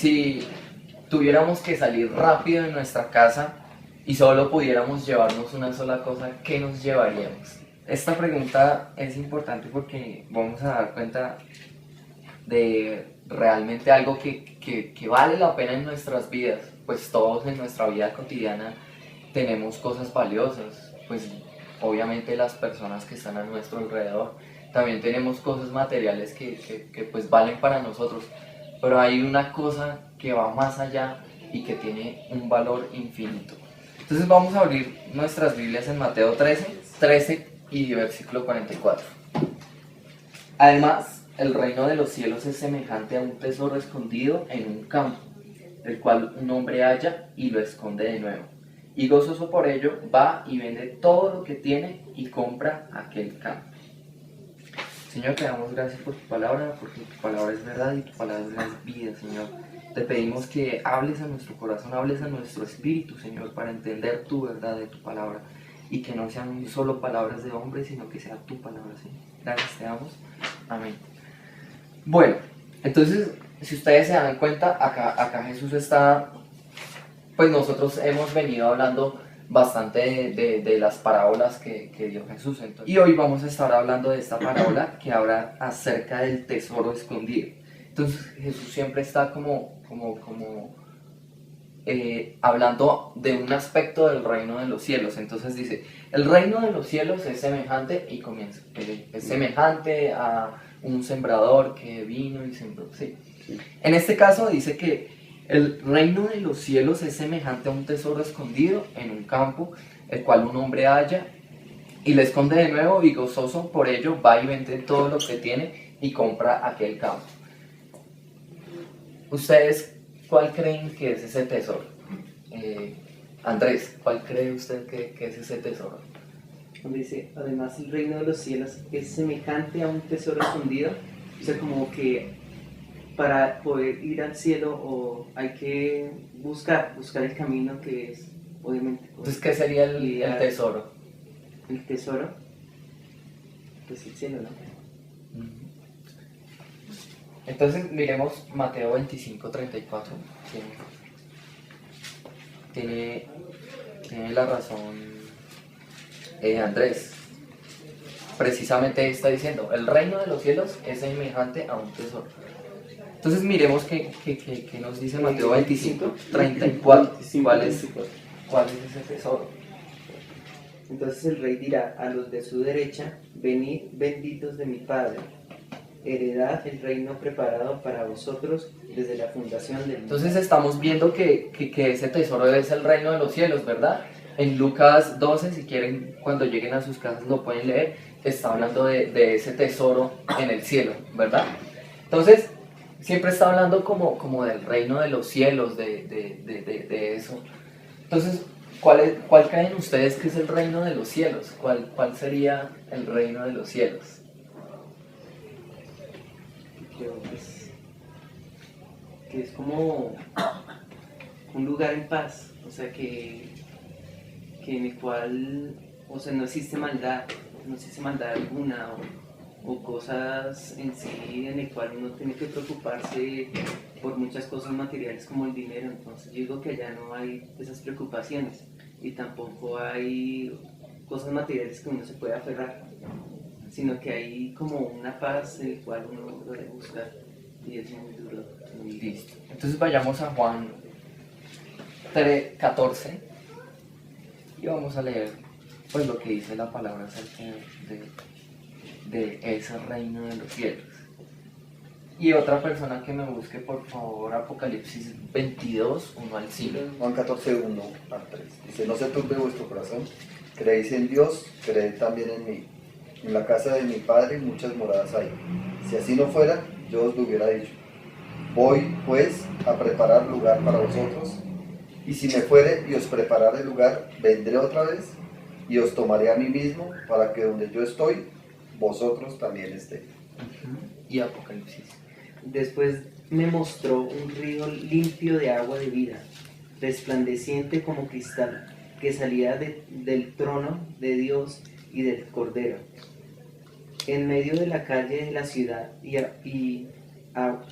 Si tuviéramos que salir rápido de nuestra casa y solo pudiéramos llevarnos una sola cosa, ¿qué nos llevaríamos? Esta pregunta es importante porque vamos a dar cuenta de realmente algo que vale la pena en nuestras vidas, pues todos en nuestra vida cotidiana tenemos cosas valiosas, pues obviamente las personas que están a nuestro alrededor, también tenemos cosas materiales que pues valen para nosotros, pero hay una cosa que va más allá y que tiene un valor infinito. Entonces vamos a abrir nuestras Biblias en Mateo 13 y versículo 44. Además, el reino de los cielos es semejante a un tesoro escondido en un campo, el cual un hombre halla y lo esconde de nuevo. Y gozoso por ello, va y vende todo lo que tiene y compra aquel campo. Señor, te damos gracias por tu palabra, porque tu palabra es verdad y tu palabra es vida, Señor. Te pedimos que hables a nuestro corazón, hables a nuestro espíritu, Señor, para entender tu verdad de tu palabra. Y que no sean solo palabras de hombre, sino que sea tu palabra, Señor. Gracias, te damos. Amén. Bueno, entonces, si ustedes se dan cuenta, acá Jesús está, pues nosotros hemos venido hablando bastante de las parábolas que dio Jesús. Entonces, y hoy vamos a estar hablando de esta parábola que habla acerca del tesoro escondido. Entonces Jesús siempre está hablando de un aspecto del reino de los cielos. Entonces dice, el reino de los cielos es semejante, y comienza, es semejante a un sembrador que vino y sembró. Sí. En este caso dice que el reino de los cielos es semejante a un tesoro escondido en un campo, el cual un hombre halla y le esconde de nuevo, y gozoso por ello va y vende todo lo que tiene y compra aquel campo. ¿Ustedes cuál creen que es ese tesoro? Andrés, ¿cuál cree usted que es ese tesoro? Donde dice, además el reino de los cielos es semejante a un tesoro escondido. O sea, como que para poder ir al cielo o hay que buscar el camino que es, obviamente. Entonces, ¿qué sería el tesoro? El tesoro, pues el cielo, ¿no? Entonces, miremos Mateo 25:34. Tiene la razón Andrés. Precisamente está diciendo, el reino de los cielos es semejante a un tesoro. Entonces miremos qué nos dice Mateo 25:34. ¿Cuál es ese tesoro? Entonces el rey dirá a los de su derecha, venid benditos de mi Padre, heredad el reino preparado para vosotros desde la fundación del mundo. Entonces estamos viendo que ese tesoro es el reino de los cielos, ¿verdad? En Lucas 12, si quieren, cuando lleguen a sus casas lo pueden leer, está hablando de ese tesoro en el cielo, ¿verdad? Entonces, siempre está hablando como del reino de los cielos, de eso. Entonces, ¿cuál creen ustedes que es el reino de los cielos? ¿Cuál sería el reino de los cielos? Creo que es como un lugar en paz, o sea, que en el cual, o sea, no existe maldad alguna o cosas en sí en el cual uno tiene que preocuparse por muchas cosas materiales como el dinero. Entonces yo digo que allá no hay esas preocupaciones y tampoco hay cosas materiales que uno se pueda aferrar, sino que hay como una paz en la cual uno lo debe buscar, y es muy duro. Listo. Entonces vayamos a Juan 3:14 y vamos a leer pues lo que dice la palabra acerca de ese reino de los cielos. Y otra persona que me busque, por favor, Apocalipsis 22, 1 al 5. Juan 14, 1 al 3. Dice, no se turbe vuestro corazón, creéis en Dios, creed también en mí. En la casa de mi Padre muchas moradas hay. Si así no fuera, yo os lo hubiera dicho. Voy, pues, a preparar lugar para vosotros, y si me fuere y os preparare el lugar, vendré otra vez, y os tomaré a mí mismo, para que donde yo estoy, vosotros también estéis. Y Apocalipsis. Después me mostró un río limpio de agua de vida, resplandeciente como cristal, que salía del trono de Dios y del Cordero. En medio de la calle de la ciudad y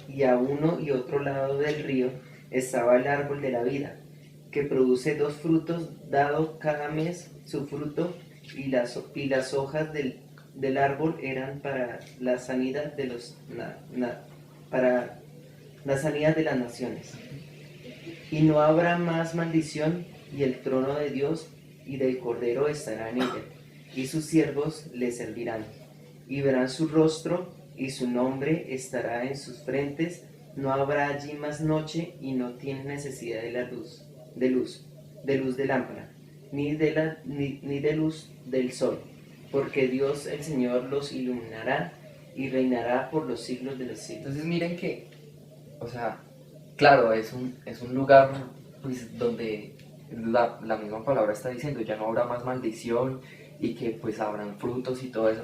y a uno y otro lado del río estaba el árbol de la vida, que produce 2 frutos, dado cada mes su fruto, y las hojas del árbol eran para la sanidad de para la sanidad de las naciones. Y no habrá más maldición, y el trono de Dios y del Cordero estará en ella, y sus siervos le servirán, y verán su rostro, y su nombre estará en sus frentes. No habrá allí más noche, y no tienen necesidad de la luz, de luz de lámpara, ni de luz del sol, porque Dios el Señor los iluminará y reinará por los siglos de los siglos. Entonces miren que, o sea, claro, es un lugar pues, donde la misma palabra está diciendo, ya no habrá más maldición y que pues habrán frutos y todo eso.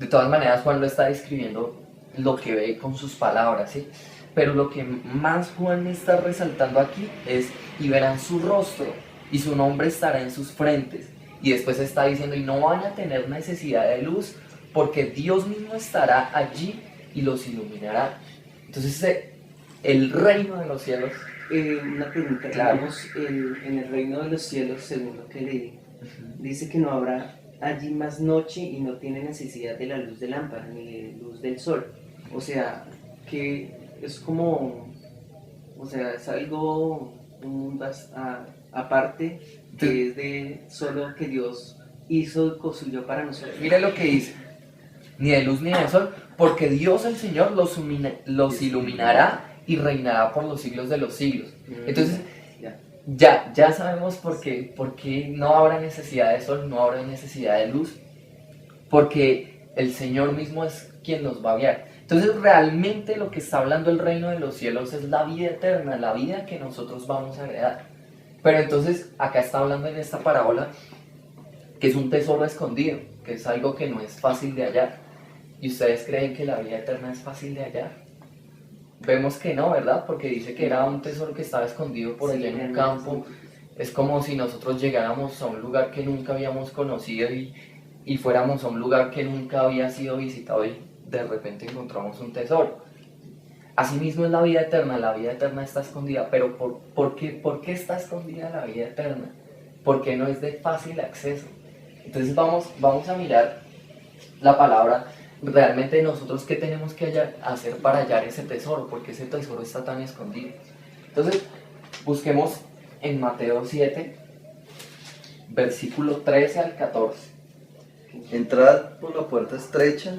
De todas maneras, Juan lo está describiendo lo que ve con sus palabras, ¿sí? Pero lo que más Juan está resaltando aquí es, y verán su rostro, y su nombre estará en sus frentes. Y después está diciendo, y no van a tener necesidad de luz, porque Dios mismo estará allí y los iluminará. Entonces, el reino de los cielos. Una pregunta, Claro. digamos, en el reino de los cielos, según lo que leí, dice que no habrá allí más noche y no tiene necesidad de la luz de lámpara ni de luz del sol. O sea, que es como, o sea, es algo, un mundo aparte, que es de solo que Dios hizo y construyó para nosotros. Mire lo que dice, ni de luz ni de sol, porque Dios el Señor los iluminará y reinará por los siglos de los siglos. Entonces, ya sabemos por qué no habrá necesidad de sol, no habrá necesidad de luz, porque el Señor mismo es quien nos va a guiar. Entonces, realmente lo que está hablando el reino de los cielos es la vida eterna, la vida que nosotros vamos a heredar. Pero entonces, acá está hablando en esta parábola que es un tesoro escondido, que es algo que no es fácil de hallar. ¿Y ustedes creen que la vida eterna es fácil de hallar? Vemos que no, ¿verdad? Porque dice que era un tesoro que estaba escondido por allá en un campo. Es como si nosotros llegáramos a un lugar que nunca habíamos conocido y fuéramos a un lugar que nunca había sido visitado y de repente encontramos un tesoro. Asimismo es la vida eterna está escondida, pero ¿por qué está escondida la vida eterna? Porque no es de fácil acceso. Entonces vamos a mirar la palabra, realmente nosotros qué tenemos que hacer para hallar ese tesoro, porque ese tesoro está tan escondido. Entonces busquemos en Mateo 7, versículo 13 al 14. Entrad por la puerta estrecha,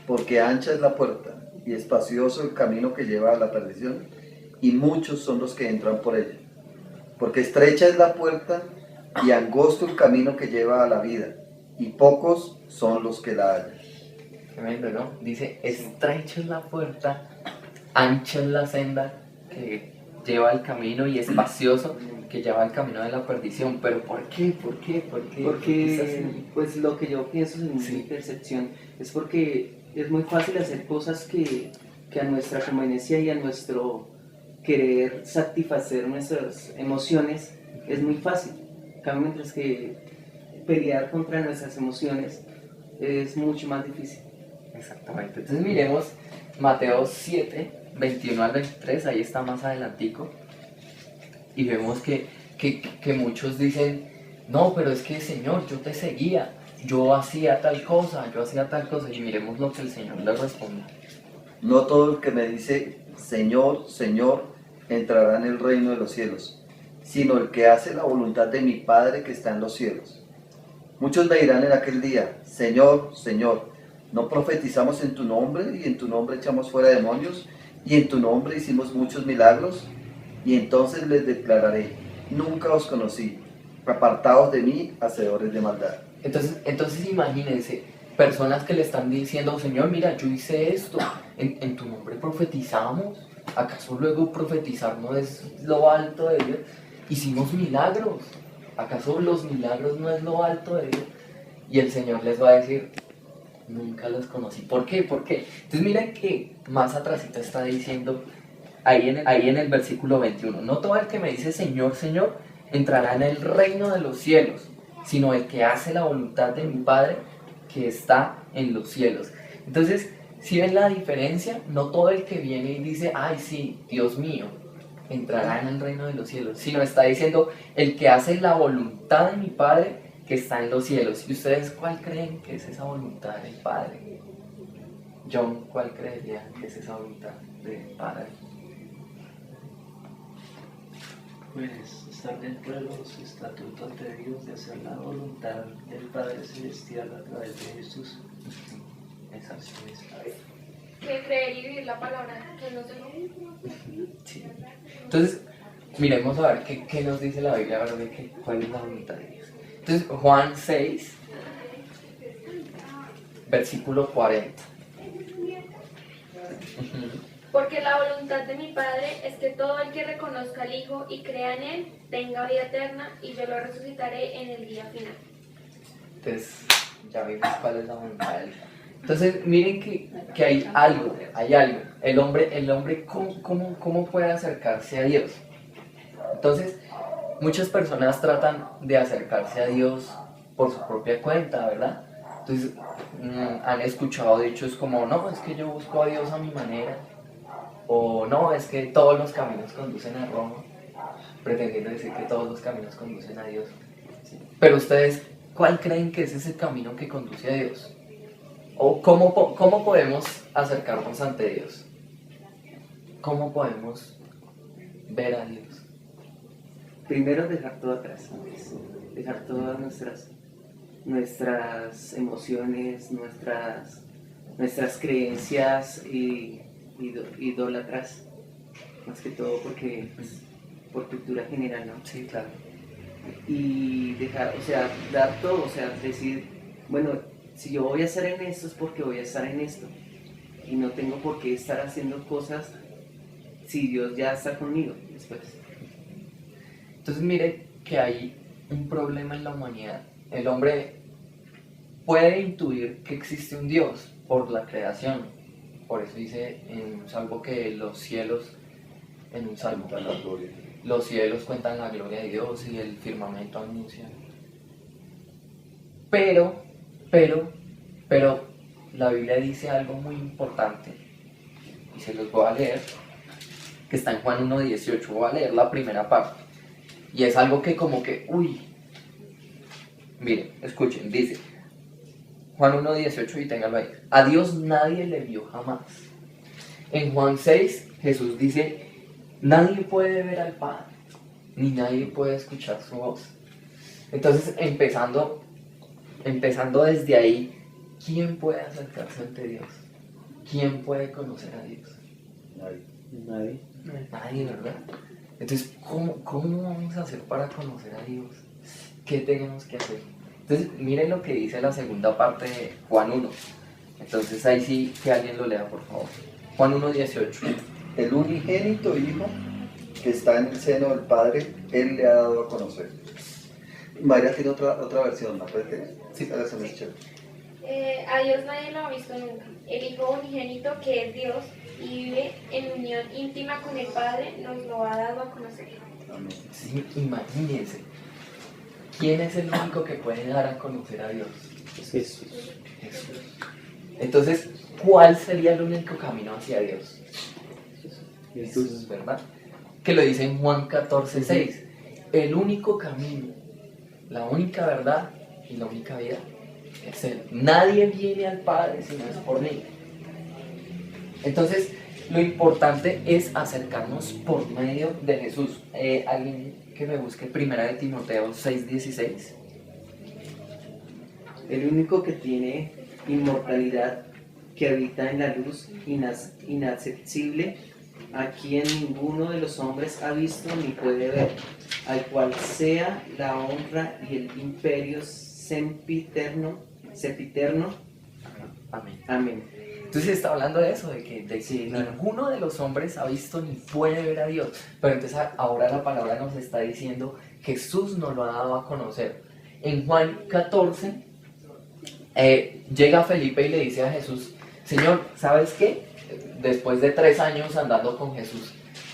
porque ancha es la puerta, y espacioso el camino que lleva a la perdición, y muchos son los que entran por ella. Porque estrecha es la puerta, y angosto el camino que lleva a la vida, y pocos son los que la hallan. Tremendo, ¿no? Dice, estrecha es la puerta, ancha es la senda que lleva al camino y espacioso que lleva al camino de la perdición. Pero ¿por qué? ¿Por qué? ¿Por qué? ¿Por qué es Porque, así? pues lo que yo pienso en Sí. mi percepción es porque es muy fácil hacer cosas que a nuestra conveniencia y a nuestro querer satisfacer nuestras emociones es muy fácil. En cambio, mientras que pelear contra nuestras emociones es mucho más difícil. Exactamente. Entonces miremos Mateo 7, 21 al 23, ahí está más adelantico. Y vemos que muchos dicen, no, pero es que Señor, yo te seguía, yo hacía tal cosa, y miremos lo que el Señor le responde. No todo el que me dice, Señor, Señor, entrará en el reino de los cielos, sino el que hace la voluntad de mi Padre que está en los cielos. Muchos me dirán en aquel día, Señor, Señor, ¿no profetizamos en tu nombre, y en tu nombre echamos fuera demonios, y en tu nombre hicimos muchos milagros? Y entonces les declararé, nunca os conocí, apartados de mí, hacedores de maldad. Entonces imagínense, personas que le están diciendo, Señor, mira, yo hice esto, en tu nombre profetizamos, ¿acaso luego profetizar no es lo alto de Dios? Hicimos milagros, ¿acaso los milagros no es lo alto de Dios? Y el Señor les va a decir, nunca los conocí. ¿Por qué? ¿Por qué? Entonces miren que más atrásito está diciendo, ahí en el versículo 21, no todo el que me dice Señor, Señor, entrará en el reino de los cielos, sino el que hace la voluntad de mi Padre que está en los cielos. Entonces, Si ven la diferencia, no todo el que viene y dice, ay sí, Dios mío, entrará en el reino de los cielos, sino está diciendo, el que hace la voluntad de mi Padre que está en los cielos. ¿Y ustedes cuál creen que es esa voluntad del Padre? John, ¿cuál creería que es esa voluntad del Padre? Pues estar dentro de los estatutos de Dios, de hacer la voluntad del Padre Celestial a través de Jesús. Esa sí es. Que creer y vivir la palabra, que no es lo mismo. Sí. Entonces, miremos a ver qué nos dice la Biblia, a ver cuál es la voluntad de Dios. Entonces, Juan 6, versículo 40. Porque la voluntad de mi Padre es que todo el que reconozca al Hijo y crea en Él tenga vida eterna y yo lo resucitaré en el día final. Entonces, ya vimos cuál es la voluntad de Dios. Entonces, miren que hay algo. El hombre ¿cómo puede acercarse a Dios? Entonces, muchas personas tratan de acercarse a Dios por su propia cuenta, ¿verdad? Entonces, han escuchado dichos como, no, es que yo busco a Dios a mi manera, o no, es que todos los caminos conducen a Roma, pretendiendo decir que todos los caminos conducen a Dios. Pero ustedes, ¿cuál creen que es ese camino que conduce a Dios? ¿O cómo podemos acercarnos ante Dios? ¿Cómo podemos ver a Dios? Primero dejar todo atrás, dejar todas nuestras emociones, nuestras creencias idólatras, más que todo porque pues, por cultura general, ¿no? Sí, claro. Y dejar, o sea, dar todo, o sea, decir, bueno, si yo voy a estar en esto es porque voy a estar en esto y no tengo por qué estar haciendo cosas si Dios ya está conmigo después. Entonces mire que hay un problema en la humanidad. El hombre puede intuir que existe un Dios por la creación. Por eso dice en un salmo que los cielos, en un salmo, Cuentan la gloria. los cielos cuentan la gloria de Dios y el firmamento anuncia. Pero la Biblia dice algo muy importante y se los voy a leer, que está en Juan 1:18. Voy a leer la primera parte. Y es algo que como que, miren, escuchen, dice Juan 1:18 y ténganlo ahí. A Dios nadie le vio jamás. En Juan 6, Jesús dice, nadie puede ver al Padre, ni nadie puede escuchar su voz. Entonces, empezando desde ahí, ¿quién puede acercarse ante Dios? ¿Quién puede conocer a Dios? Nadie. Nadie, ¿verdad? Entonces, ¿cómo vamos a hacer para conocer a Dios? ¿Qué tenemos que hacer? Entonces, miren lo que dice la segunda parte de Juan 1. Entonces, ahí sí, que alguien lo lea, por favor. Juan 1:18. El unigénito Hijo que está en el seno del Padre, Él le ha dado a conocer. María tiene otra versión, ¿no? Sí, esa versión es chévere. A Dios nadie lo ha visto nunca. El Hijo unigénito, que es Dios y vive en unión íntima con el Padre, nos lo ha dado a conocer. Amén. Sí, imagínense. ¿Quién es el único que puede dar a conocer a Dios? Jesús. Jesús. Entonces, ¿cuál sería el único camino hacia Dios? Jesús, ¿verdad? Que lo dice en Juan 14:6. El único camino, la única verdad y la única vida es Él. Nadie viene al Padre si no es por mí. Entonces, lo importante es acercarnos por medio de Jesús. Alguien que me busque 1 de Timoteo 6:16. El único que tiene inmortalidad, que habita en la luz inaccesible, a quien ninguno de los hombres ha visto ni puede ver, al cual sea la honra y el imperio sempiterno. Amén. Amén. Entonces está hablando de eso, de que Sí, claro. ninguno de los hombres ha visto ni puede ver a Dios. Pero entonces ahora la palabra nos está diciendo, Jesús nos lo ha dado a conocer. En Juan 14, llega Felipe y le dice a Jesús, Señor, ¿sabes qué? Después de 3 años andando con Jesús,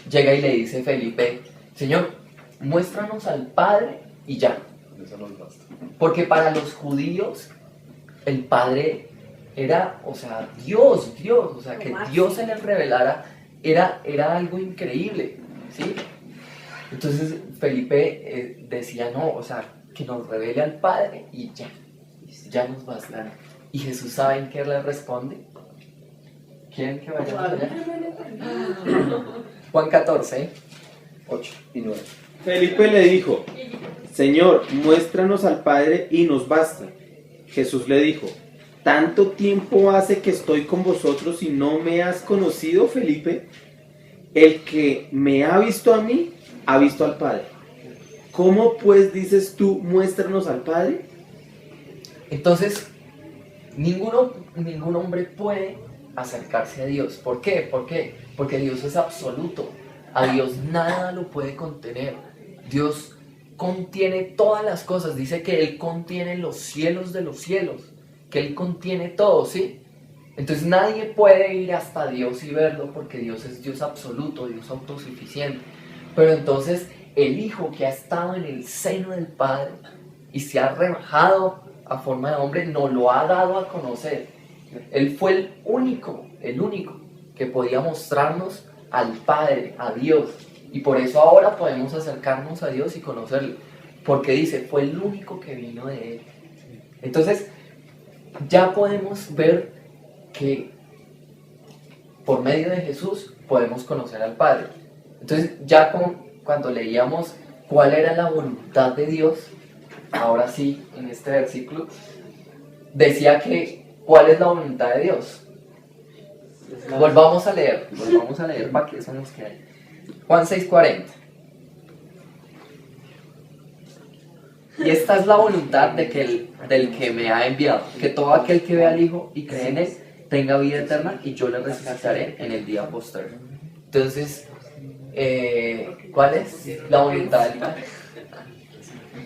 llega y le dice Felipe, Señor, muéstranos al Padre y ya. Eso nos basta. Porque para los judíos, el Padre era, o sea, Dios, o sea, que Dios se les revelara era algo increíble, ¿sí? Entonces Felipe decía, no, o sea, que nos revele al Padre y ya nos basta. Y Jesús, ¿saben qué le responde? ¿Quieren que vayamos allá? Juan 14. 8 y 9. Felipe le dijo, Señor, muéstranos al Padre y nos basta. Jesús le dijo, ¿tanto tiempo hace que estoy con vosotros y no me has conocido, Felipe? El que me ha visto a mí, ha visto al Padre. ¿Cómo pues dices tú, muéstranos al Padre? Entonces, ningún hombre puede acercarse a Dios. ¿Por qué? Porque Dios es absoluto. A Dios nada lo puede contener. Dios contiene todas las cosas. Dice que Él contiene los cielos de los cielos. Que Él contiene todo, ¿sí? Entonces nadie puede ir hasta Dios y verlo porque Dios es Dios absoluto, Dios autosuficiente. Pero entonces el Hijo que ha estado en el seno del Padre y se ha rebajado a forma de hombre, nos lo ha dado a conocer. Él fue el único que podía mostrarnos al Padre, a Dios. Y por eso ahora podemos acercarnos a Dios y conocerlo. Porque dice, fue el único que vino de Él. Entonces, ya podemos ver que por medio de Jesús podemos conocer al Padre. Entonces, ya cuando leíamos cuál era la voluntad de Dios, ahora sí, en este versículo, decía que ¿cuál es la voluntad de Dios? Volvamos a leer para que eso nos quede. Juan 6:40. Y esta es la voluntad del que me ha enviado, que todo aquel que vea al Hijo y cree en Él tenga vida eterna y yo le resucitaré en el día posterior. Entonces, ¿cuál es la voluntad del Padre?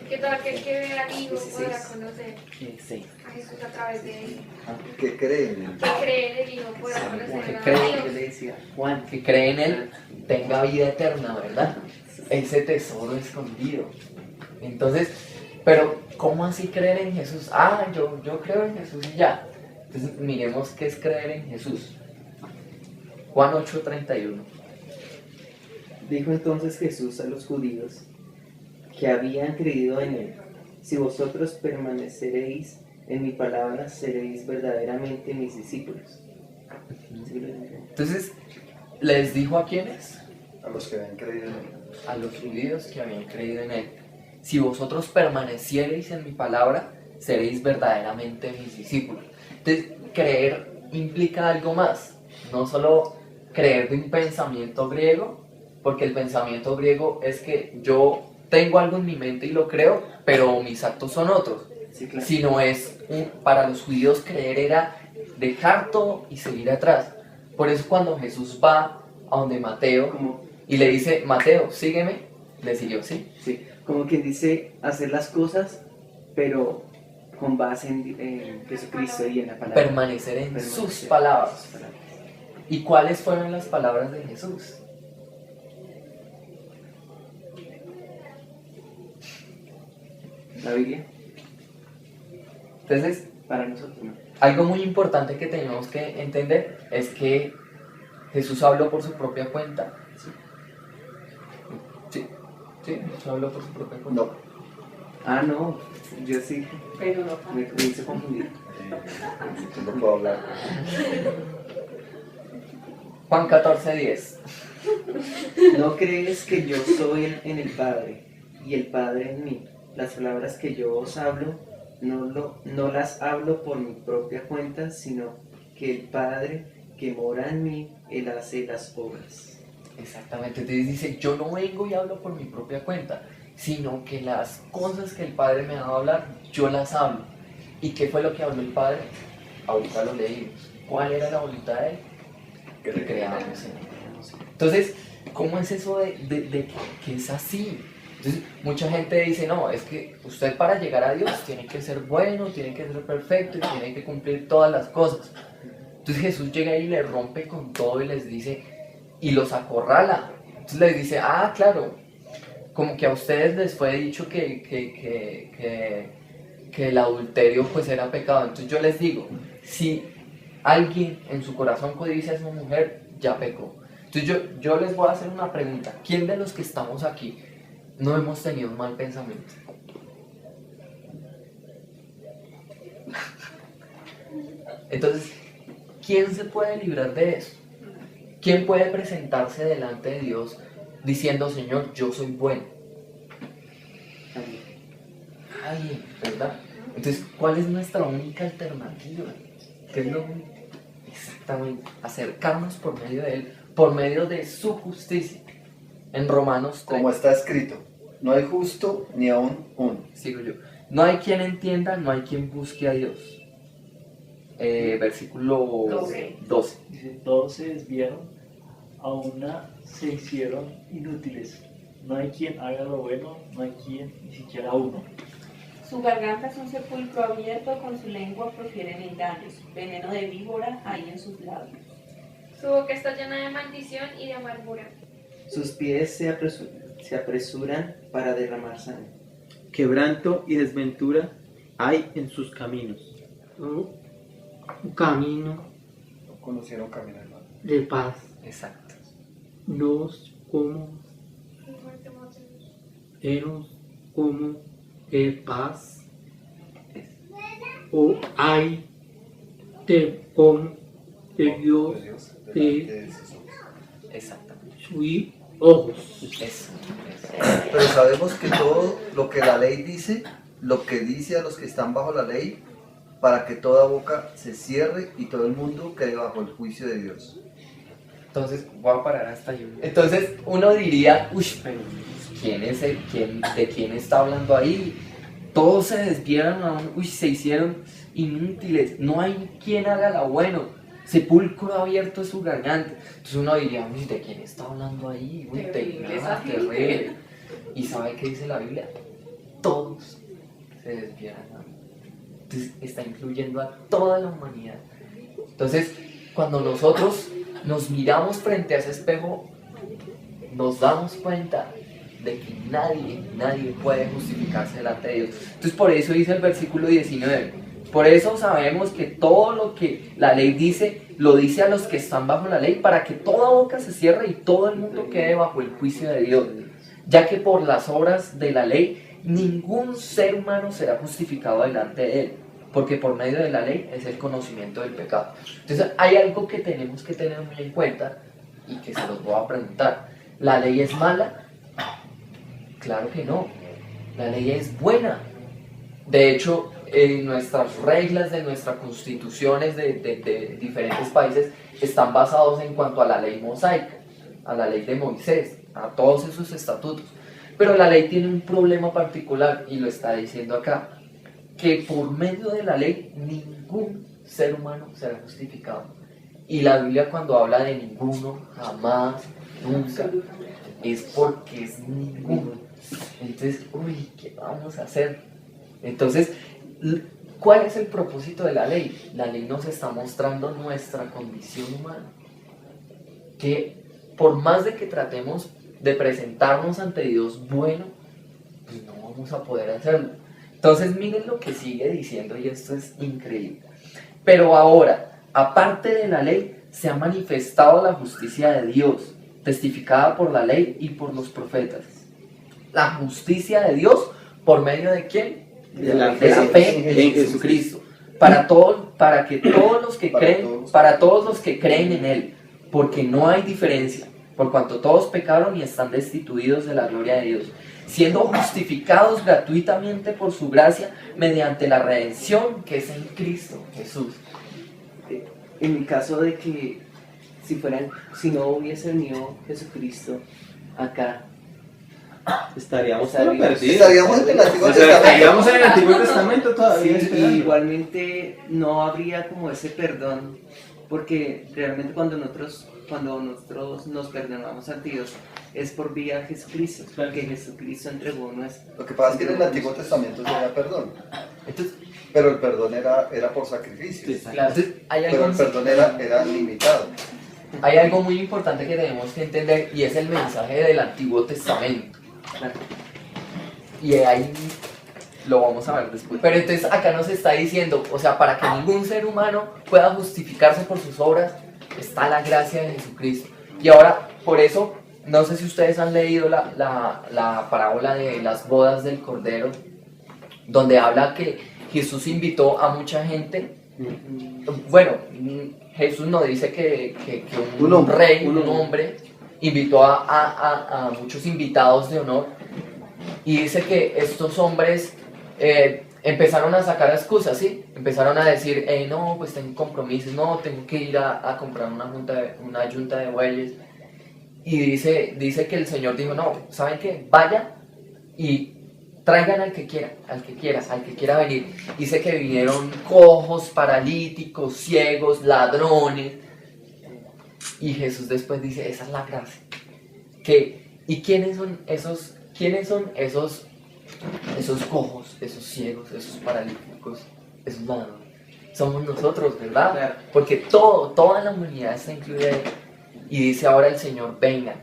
Que todo aquel que vea al Hijo podrá conocer Sí. a Jesús a través de Él. ¿Qué creen? Que cree en el Hijo podrá conocer Que a cree, Yo Dios. le decía, Juan, que cree en Él tenga vida eterna, ¿verdad? Ese tesoro escondido. Entonces, pero ¿cómo así creer en Jesús? Yo creo en Jesús y ya. Entonces miremos qué es creer en Jesús. Juan 8:31. dijo entonces Jesús a los judíos que habían creído en Él, si vosotros permaneceréis en mi palabra, seréis verdaderamente mis discípulos. Entonces, ¿les dijo a quiénes? A los que habían creído en Él. A los judíos que habían creído en Él. Si vosotros permaneciereis en mi palabra, seréis verdaderamente mis discípulos. Entonces, creer implica algo más. No solo creer de un pensamiento griego, porque el pensamiento griego es que yo tengo algo en mi mente y lo creo, pero mis actos son otros. Sí, claro. Sino para los judíos creer era dejar todo y seguir atrás. Por eso cuando Jesús va a donde Mateo Como, y le dice, Mateo, sígueme, le siguió, ¿sí? sí, como quien dice hacer las cosas, pero con base en Jesucristo y en la palabra. Permanecer en Permanecer sus en palabras. sus palabras. ¿Y cuáles fueron las palabras de Jesús? La Biblia, Entonces, para nosotros, ¿no? algo muy importante que tenemos que entender es que Jesús habló por su propia cuenta. Sí, Jesús habló por su propia cuenta. No. Ah, no, yo sí, Pero no me hice confundir. Yo no puedo hablar. Juan 14:10. ¿No crees que yo soy en el Padre y el Padre en mí? Las palabras que yo os hablo no las hablo por mi propia cuenta, sino que el Padre que mora en mí, Él hace las obras. Exactamente, entonces dice, yo no vengo y hablo por mi propia cuenta, sino que las cosas que el Padre me ha dado a hablar, yo las hablo. ¿Y qué fue lo que habló el Padre? Ahorita lo leímos. ¿Cuál era la voluntad de Él? Que creáramos en Él. Entonces, ¿cómo es eso de que es así? Entonces, mucha gente dice, no, es que usted para llegar a Dios tiene que ser bueno, tiene que ser perfecto y tiene que cumplir todas las cosas. Entonces Jesús llega y le rompe con todo y les dice, y los acorrala. Entonces les dice, claro, como que a ustedes les fue dicho que el adulterio pues era pecado. Entonces yo les digo, si alguien en su corazón codicia a esa mujer, ya pecó. Entonces yo les voy a hacer una pregunta. ¿Quién de los que estamos aquí no hemos tenido un mal pensamiento? Entonces, ¿quién se puede librar de eso? ¿Quién puede presentarse delante de Dios diciendo, Señor, yo soy bueno? Nadie, ¿verdad? Entonces, ¿cuál es nuestra única alternativa? ¿Qué es lo único? Exactamente, acercarnos por medio de Él, por medio de su justicia. En Romanos 3. Como está escrito, no hay justo ni aún uno. Sigo yo. No hay quien entienda, no hay quien busque a Dios. Versículo 12. Dice, todos se desviaron, a una se hicieron inútiles. No hay quien haga lo bueno, no hay quien, ni siquiera uno. Su garganta es un sepulcro abierto, con su lengua profieren engaños. Veneno de víbora hay en sus labios. Su boca está llena de maldición y de amargura. Sus pies se apresuran para derramar sangre. Quebranto y desventura hay en sus caminos. Un camino No conocieron camino, hermano. de paz, Exacto. nos como enos como de paz, o hay temor de Dios De Dios, delante de sus ojos. Exactamente. sus ojos. Eso. Pero sabemos que todo lo que la ley dice, lo que dice a los que están bajo la ley, para que toda boca se cierre y todo el mundo quede bajo el juicio de Dios. Entonces, voy a parar hasta ahí. Entonces, uno diría, uy, pero ¿quién es de quién está hablando ahí? Todos se desviaron, se hicieron inútiles. No hay quien haga lo bueno. Sepulcro abierto es su garganta. Entonces uno diría, uy, ¿de quién está hablando ahí? Uy, Terrible esa gente. terrible. ¿Y sabe qué dice la Biblia? Todos se desviaron. Entonces está incluyendo a toda la humanidad. Entonces, cuando nosotros nos miramos frente a ese espejo, nos damos cuenta de que nadie puede justificarse delante de Dios. Entonces, por eso dice el versículo 19. Por eso sabemos que todo lo que la ley dice, lo dice a los que están bajo la ley, para que toda boca se cierre y todo el mundo quede bajo el juicio de Dios. Ya que por las obras de la ley, ningún ser humano será justificado delante de él, porque por medio de la ley es el conocimiento del pecado. Entonces hay algo que tenemos que tener muy en cuenta y que se los voy a preguntar. ¿La ley es mala? Claro que no. La ley es buena. De hecho, nuestras reglas de nuestras constituciones de diferentes países están basados en cuanto a la ley mosaica, a la ley de Moisés, a todos esos estatutos. Pero la ley tiene un problema particular y lo está diciendo acá, que por medio de la ley ningún ser humano será justificado. Y la Biblia cuando habla de ninguno, jamás, nunca, es porque es ninguno. Entonces, uy, ¿qué vamos a hacer? Entonces, ¿cuál es el propósito de la ley? La ley nos está mostrando nuestra condición humana. Que por más de que tratemos de presentarnos ante Dios bueno, pues no vamos a poder hacerlo. Entonces miren lo que sigue diciendo y esto es increíble. Pero ahora, aparte de la ley, se ha manifestado la justicia de Dios, testificada por la ley y por los profetas. La justicia de Dios, ¿por medio de quién? De la fe en Jesucristo. Para que todos los que para todos los que creen en Él, porque no hay diferencia, por cuanto todos pecaron y están destituidos de la gloria de Dios, siendo justificados gratuitamente por su gracia mediante la redención que es en Cristo Jesús. En el caso de que si no hubiese venido Jesucristo acá, Estaríamos Estaríamos- perdidos. Estaríamos en el Antiguo O sea, Testamento. estaríamos en el Antiguo Testamento todavía sí, esperando. igualmente no habría como ese perdón, porque realmente cuando nosotros nos perdonamos a Dios es por vía de Jesucristo, que Jesucristo entregó nuestro. Lo que pasa es que en el Antiguo Testamento se da perdón, Entonces, pero el perdón era por sacrificios. claro, entonces hay Pero algo, el perdón era limitado. hay algo muy importante que tenemos que entender y es el mensaje del Antiguo Testamento. Claro. Y hay lo vamos a ver después. Pero entonces acá nos está diciendo, o sea, para que ningún ser humano pueda justificarse por sus obras, está la gracia de Jesucristo. Y ahora, por eso, no sé si ustedes han leído la parábola de las bodas del Cordero, donde habla que Jesús invitó a mucha gente. Bueno, Jesús no dice que un rey, un hombre, invitó a muchos invitados de honor, y dice que estos hombres empezaron a sacar excusas, ¿sí? Empezaron a decir, no, pues tengo compromisos, no, tengo que ir a comprar una yunta de bueyes. Y dice que el Señor dijo, no, ¿saben qué? Vayan y traigan al que quiera venir. Dice que vinieron cojos, paralíticos, ciegos, ladrones. Y Jesús después dice, esa es la gracia. ¿Y quiénes son esos cojos, esos ciegos, esos paralíticos, esos ladrones? Somos nosotros, ¿verdad? Claro. Porque toda la humanidad está incluida ahí. Y dice ahora el Señor, vengan,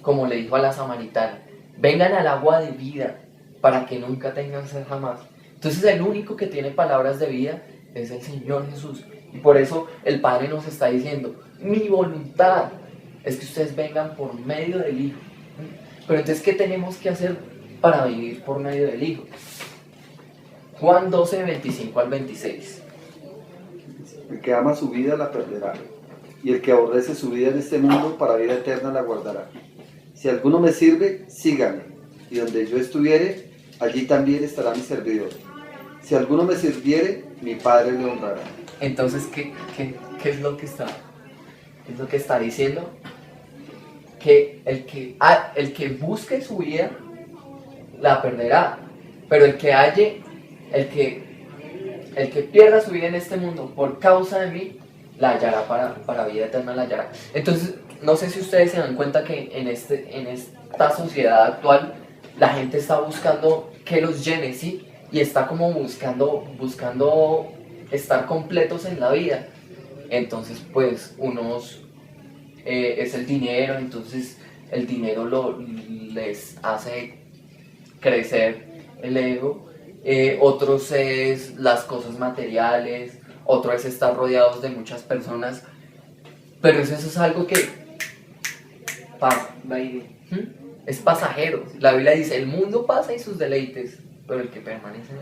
como le dijo a la samaritana, vengan al agua de vida para que nunca tengan sed jamás. Entonces el único que tiene palabras de vida es el Señor Jesús. Y por eso el Padre nos está diciendo, mi voluntad es que ustedes vengan por medio del Hijo. Pero entonces, ¿qué tenemos que hacer para vivir por medio del Hijo? Juan 12, 25 al 26. El que ama su vida la perderá, y el que aborrece su vida en este mundo para vida eterna la guardará. Si alguno me sirve, sígame, y donde yo estuviere, allí también estará mi servidor. Si alguno me sirviere, mi Padre le honrará. Entonces, ¿qué es lo que está diciendo? Que el que busque su vida la perderá, pero el que pierda su vida en este mundo por causa de mí la hallará para vida eterna, la hallará. Entonces, no sé si ustedes se dan cuenta que en esta sociedad actual la gente está buscando que los llene, ¿sí? Y está como buscando estar completos en la vida. Entonces, pues, unos es el dinero, entonces el dinero les hace crecer el ego. Otros es las cosas materiales, otro es estar rodeados de muchas personas, pero eso es algo que pasa, es pasajero. La Biblia dice, el mundo pasa y sus deleites, pero el que permanece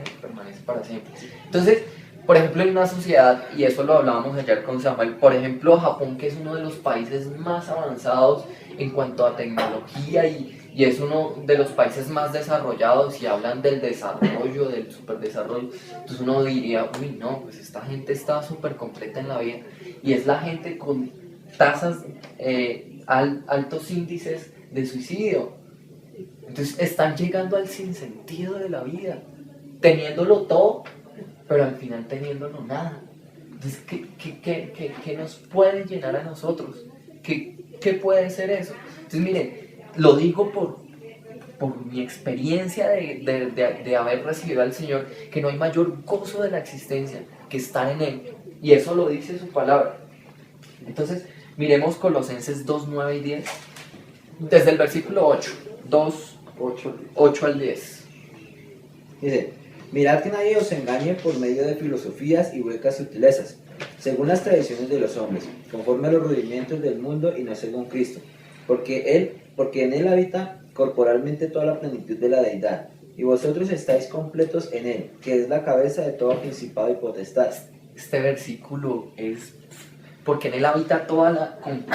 para siempre. Entonces, por ejemplo, en una sociedad, y eso lo hablábamos ayer con Samuel, por ejemplo, Japón, que es uno de los países más avanzados en cuanto a tecnología y es uno de los países más desarrollados, y hablan del desarrollo, del superdesarrollo, entonces uno diría, uy, no, pues esta gente está súper completa en la vida, y es la gente con tasas, altos índices de suicidio. Entonces están llegando al sinsentido de la vida, teniéndolo todo, pero al final teniéndolo nada. Entonces, ¿qué nos puede llenar a nosotros? ¿Qué puede ser eso? Entonces, miren, lo digo por mi experiencia de haber recibido al Señor, que no hay mayor gozo de la existencia que estar en Él. Y eso lo dice su palabra. Entonces, miremos Colosenses 2, 9 y 10. Desde el versículo 8 al 10. Dice, mirad que nadie os engañe por medio de filosofías y huecas sutilezas, según las tradiciones de los hombres, conforme a los rudimientos del mundo y no según Cristo, porque en él habita corporalmente toda la plenitud de la deidad, y vosotros estáis completos en él, que es la cabeza de todo principado y potestad. Este versículo es, porque en él habita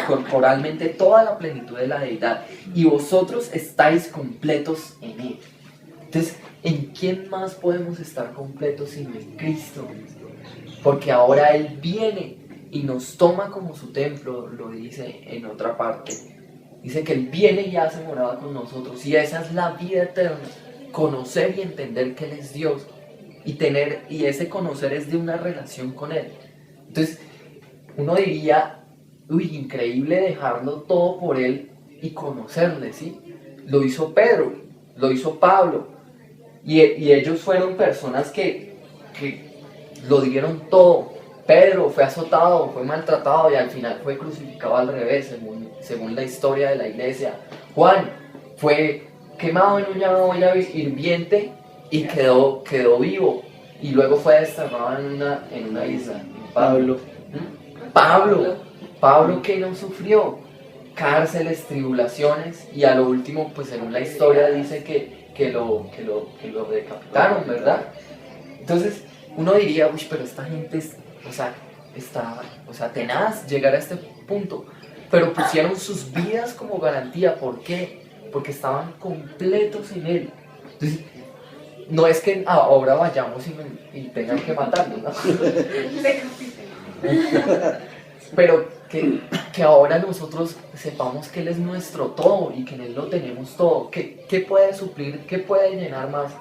corporalmente toda la plenitud de la deidad, y vosotros estáis completos en él. Entonces, ¿en quién más podemos estar completos sino en Cristo? Porque ahora Él viene y nos toma como su templo, lo dice en otra parte. Dice que Él viene y hace morada con nosotros, y esa es la vida eterna, conocer y entender que Él es Dios, y ese conocer es de una relación con Él. Entonces, uno diría, uy, increíble dejarlo todo por Él y conocerle, ¿sí? Lo hizo Pedro, lo hizo Pablo, y ellos fueron personas que lo dieron todo. Pedro fue azotado, fue maltratado y al final fue crucificado al revés, según la historia de la iglesia. Juan fue quemado en una olla hirviente y quedó vivo y luego fue desterrado en una isla. Pablo. Pablo que no sufrió cárceles, tribulaciones y a lo último, pues según la historia dice que lo decapitaron, ¿verdad? Entonces uno diría, uy, pero esta gente está tenaz llegar a este punto, pero pusieron sus vidas como garantía. ¿Por qué? Porque estaban completos en Él. Entonces, no es que ahora vayamos y tengan que matarnos, ¿no? Pero que ahora nosotros sepamos que Él es nuestro todo y que en Él lo tenemos todo. ¿Qué puede suplir, qué puede llenar más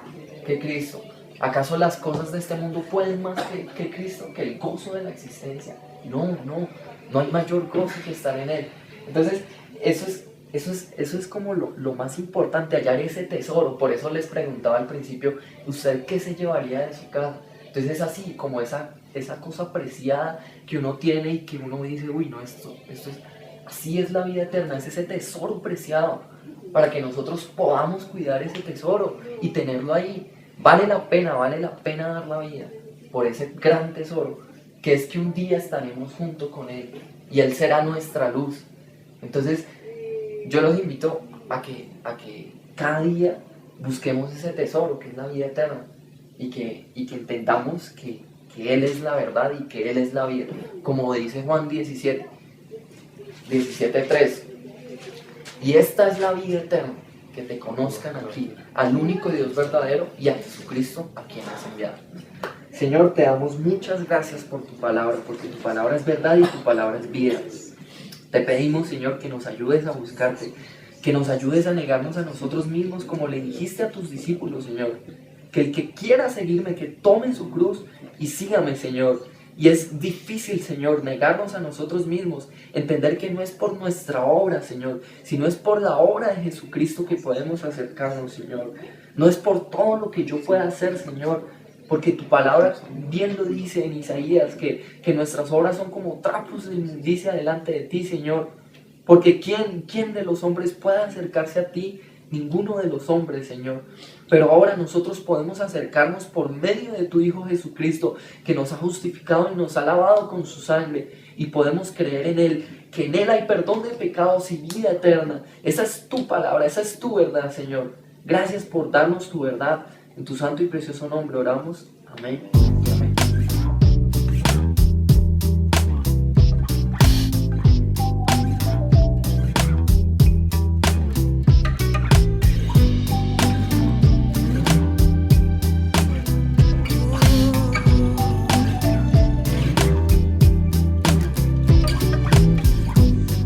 que Cristo? ¿Acaso las cosas de este mundo pueden más que Cristo, que el gozo de la existencia? No hay mayor gozo que estar en Él. Entonces, eso es como lo más importante, hallar ese tesoro. Por eso les preguntaba al principio, ¿usted qué se llevaría de su casa? Entonces es así, como esa cosa preciada que uno tiene y que uno dice, uy, no, esto es, así es la vida eterna, es ese tesoro preciado, para que nosotros podamos cuidar ese tesoro y tenerlo ahí. Vale la pena dar la vida por ese gran tesoro, que es que un día estaremos junto con Él y Él será nuestra luz. Entonces, yo los invito a que cada día busquemos ese tesoro que es la vida eterna y que entendamos que Él es la verdad y que Él es la vida. Como dice Juan 17:3. Y esta es la vida eterna, que te conozcan a ti, al único Dios verdadero y a Jesucristo a quien has enviado. Señor, te damos muchas gracias por tu palabra, porque tu palabra es verdad y tu palabra es vida. Te pedimos, Señor, que nos ayudes a buscarte, que nos ayudes a negarnos a nosotros mismos como le dijiste a tus discípulos, Señor. Que el que quiera seguirme, que tome su cruz y sígame, Señor. Y es difícil, Señor, negarnos a nosotros mismos, entender que no es por nuestra obra, Señor, sino es por la obra de Jesucristo que podemos acercarnos, Señor. No es por todo lo que yo pueda hacer, Señor, porque tu palabra bien lo dice en Isaías, que nuestras obras son como trapos de inmundicia delante de ti, Señor. Porque ¿quién de los hombres puede acercarse a ti? Ninguno de los hombres, Señor. Pero ahora nosotros podemos acercarnos por medio de tu Hijo Jesucristo, que nos ha justificado y nos ha lavado con su sangre, y podemos creer en Él, que en Él hay perdón de pecados y vida eterna. Esa es tu palabra, esa es tu verdad, Señor. Gracias por darnos tu verdad. En tu santo y precioso nombre oramos. Amén. Amén.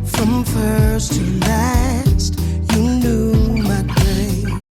From first to last.